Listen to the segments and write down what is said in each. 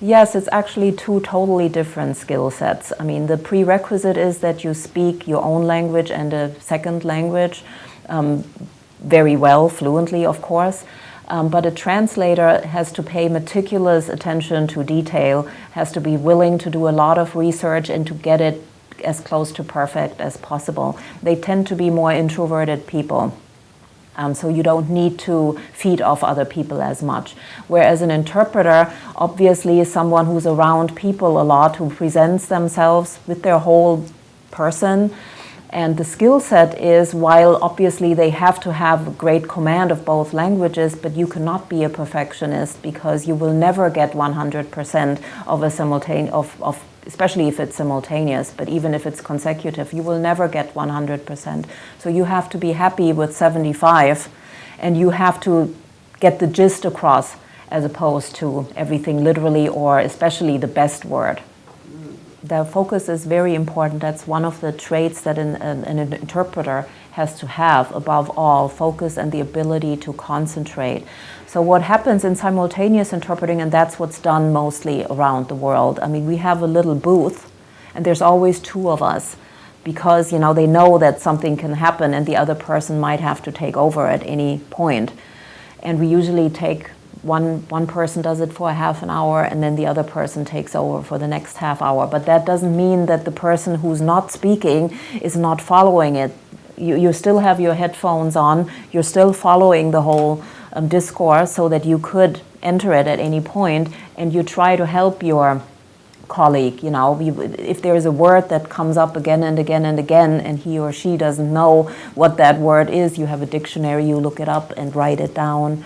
Yes, it's actually two totally different skill sets. I mean, the prerequisite is that you speak your own language and a second language very well, fluently, of course. But a translator has to pay meticulous attention to detail, has to be willing to do a lot of research and to get it as close to perfect as possible. They tend to be more introverted people. So you don't need to feed off other people as much. Whereas an interpreter, obviously, is someone who's around people a lot, who presents themselves with their whole person. And the skill set is, while obviously they have to have great command of both languages, but you cannot be a perfectionist because you will never get 100% of a simultaneous, especially if it's simultaneous, but even if it's consecutive, you will never get 100%. So you have to be happy with 75, and you have to get the gist across as opposed to everything literally or especially the best word. The focus is very important. That's one of the traits that an interpreter has to have, above all, focus and the ability to concentrate. So what happens in simultaneous interpreting, and that's what's done mostly around the world, I mean, we have a little booth, and there's always two of us, because, you know, they know that something can happen and the other person might have to take over at any point. And we usually take one person does it for a half an hour, and then the other person takes over for the next half hour. But that doesn't mean that the person who's not speaking is not following it. You still have your headphones on, you're still following the whole discourse so that you could enter it at any point, and you try to help your colleague. You know, if there is a word that comes up again and again and again, and he or she doesn't know what that word is, you have a dictionary, you look it up and write it down.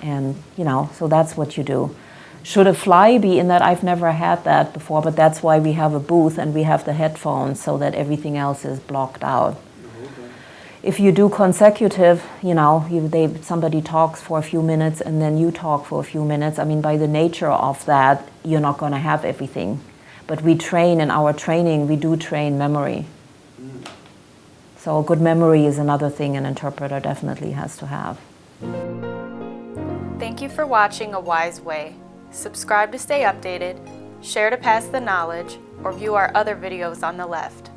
And, you know, so that's what you do. Should a fly be in that? I've never had that before, but that's why we have a booth and we have the headphones so that everything else is blocked out. Okay. If you do consecutive, you know, somebody talks for a few minutes and then you talk for a few minutes. I mean, by the nature of that, you're not going to have everything. But we train, in our training, we do train memory. So good memory is another thing an interpreter definitely has to have. Thank you for watching A Wise Way. Subscribe to stay updated, share to pass the knowledge, or view our other videos on the left.